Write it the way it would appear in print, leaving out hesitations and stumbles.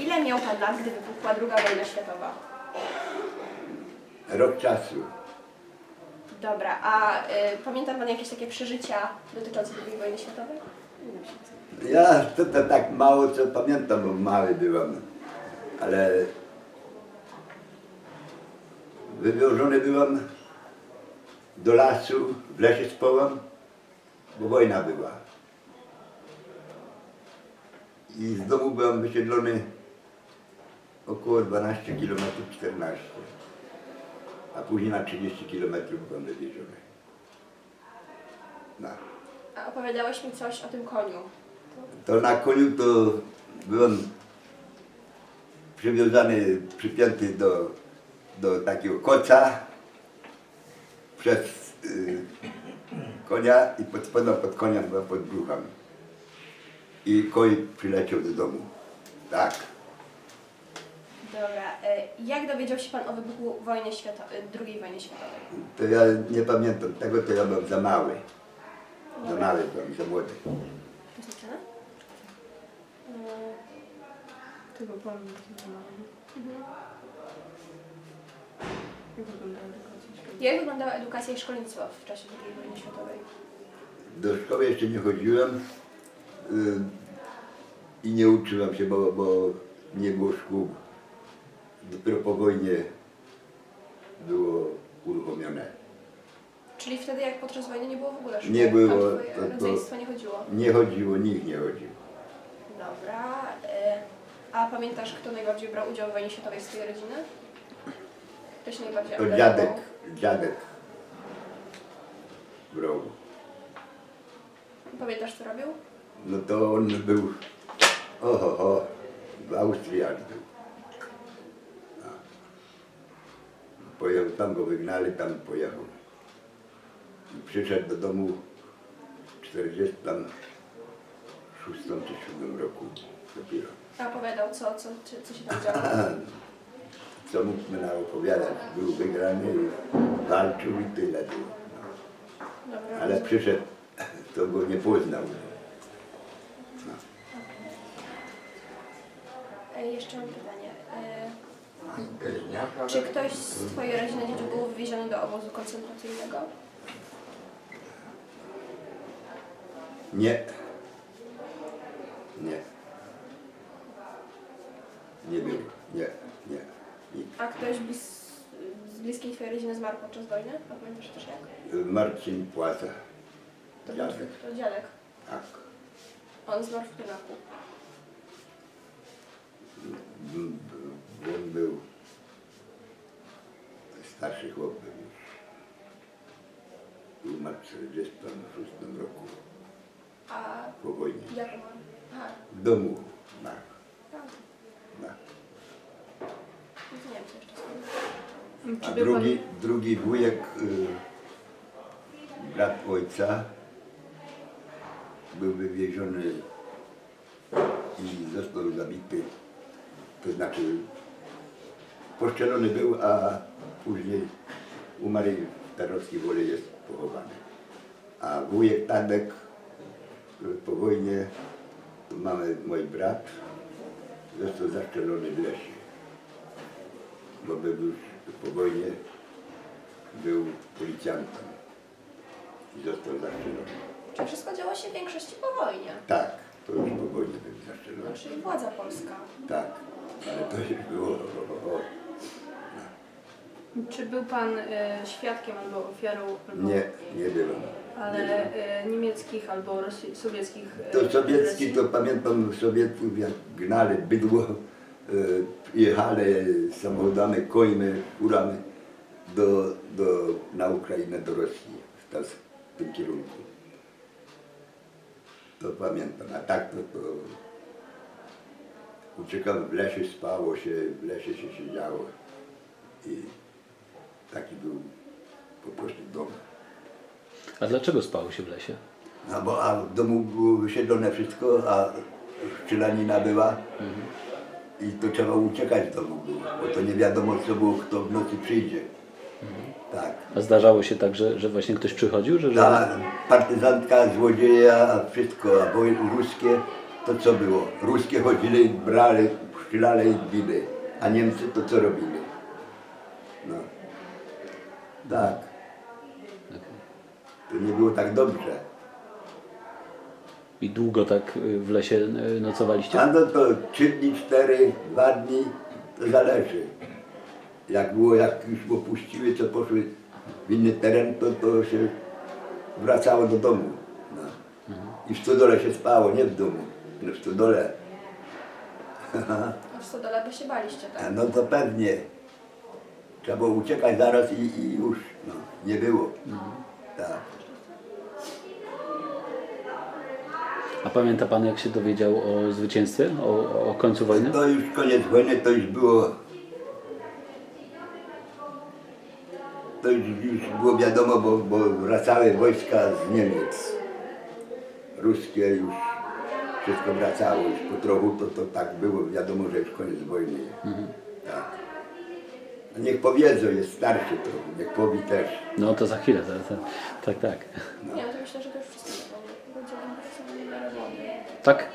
ile miał pan lat, gdy wybuchła II wojna światowa? Rok czasu. Dobra, a pamięta pan jakieś takie przeżycia dotyczące II wojny światowej? Ja to tak mało co pamiętam, bo mały byłem, ale wywożony byłem do lasu, w lesie spałem, bo wojna była. I z domu byłem wysiedlony około 12 km, 14, a później na 30 km byłem wywieziony. No. A opowiadałeś mi coś o tym koniu. To na koniu to byłem przywiązany, przypięty do takiego koca przez konia i pod spodem pod koniem była pod brzuchem. I koń przyleciał do domu. Tak. Dobra, jak dowiedział się pan o wybuchu wojny światowej, II wojny światowej? To ja nie pamiętam tego, to ja byłem za mały. Za mały byłem, za młody. Poznaczone? Tego pan Jak wyglądała edukacja i szkolnictwo w czasie II wojny światowej? Do szkoły jeszcze nie chodziłem i nie uczyłem się, bo nie było szkół. Dopiero po wojnie było uruchomione. Czyli wtedy jak podczas wojny nie było w ogóle szkół? Nie było, Twoje rodzeństwo nie chodziło? Nie chodziło, nikt nie chodził. Dobra, a pamiętasz, kto najbardziej brał udział w wojnie światowej z twojej rodziny? Ktoś najbardziej To angażował? dziadek brał. Pamiętasz, co robił? No to on był, w Austrii aż był. No. Pojechał, tam go wygnali, tam pojechał. I przyszedł do domu w 46 czy 7 roku dopiero. A opowiadał, co się tam działo? Co mógłby nam opowiadać? Był wygrany, walczył i tyle było. No. Dobra, Ale przyszedł, to go nie poznał. No. Jeszcze mam pytanie. Czy ktoś z twojej rodziny dzieci był wywieziony do obozu koncentracyjnego? Nie. Nie. Nie był. Nie. Nikt. A ktoś z bliskiej twojej rodziny zmarł podczas wojny? A pamiętasz też jak? Marcin Płaca. To Dziadek. To dziadek. Tak. On zmarł w którym roku? On był starszy chłop był już. Umarł w 46 roku A po wojnie. jak umarł? Aha, W domu. No. tak. No. Nie wiem, co jeszcze A drugi wujek, brat ojca, był wywieziony i został zabity. To znaczy poszczelony był, a później umarł i w Tarnowskiej Woli jest pochowany. A wujek Tadek po wojnie, tu mamy mój brat, został zaszczelony w lesie. Bo był już po wojnie, był policjantem i został zaszczelony. Czy wszystko działo się w większości po wojnie? Tak, to już po wojnie był zaszczelony. No, czyli władza polska. Tak, ale to już było. Czy był pan świadkiem albo ofiarą? Albo, Nie byłem. Ale niemieckich albo sowieckich? To sowiecki, to pamiętam Sowietów jak gnali bydło, jechali samochodami, końmi, furami na Ukrainę, do Rosji, w tym kierunku. To pamiętam, a tak to uciekałem w lesie, spało się, w lesie się siedziało i taki był po prostu dom. A dlaczego spało się w lesie? No bo a w domu było wysiedlone wszystko, a strzelanina była i to trzeba uciekać z domu było, bo to nie wiadomo co było, kto w nocy przyjdzie. Tak. A zdarzało się tak, że właśnie ktoś przychodził? Ta partyzantka, złodzieja, wszystko, a ruskie, to co było? Ruskie chodzili, brali, strzelali i bili. A Niemcy to co robili? No. Tak. To nie było tak dobrze. I długo tak w lesie nocowaliście? A no to 3 dni, 4, 2 dni, to zależy. Jak było, jak już opuściły, co poszły w inny teren, to się wracało do domu. No. I w stodole się spało, nie w domu, ale w stodole. A w stodole by się baliście, tak? No to pewnie. Trzeba było uciekać zaraz i już. No, nie było. Tak. A pamięta pan, jak się dowiedział o zwycięstwie, o końcu wojny? To już koniec wojny, to już było. To już było wiadomo, bo wracały wojska z Niemiec. Ruskie już wszystko wracało, już po trochu to tak było, wiadomo, że już koniec wojny. Tak. A niech powiedzą, jest starszy trochę, niech powie też. No to za chwilę, tak. Nie, no to myślę, że to już wszyscy wiedzą. Będzie wam narodowy. Tak?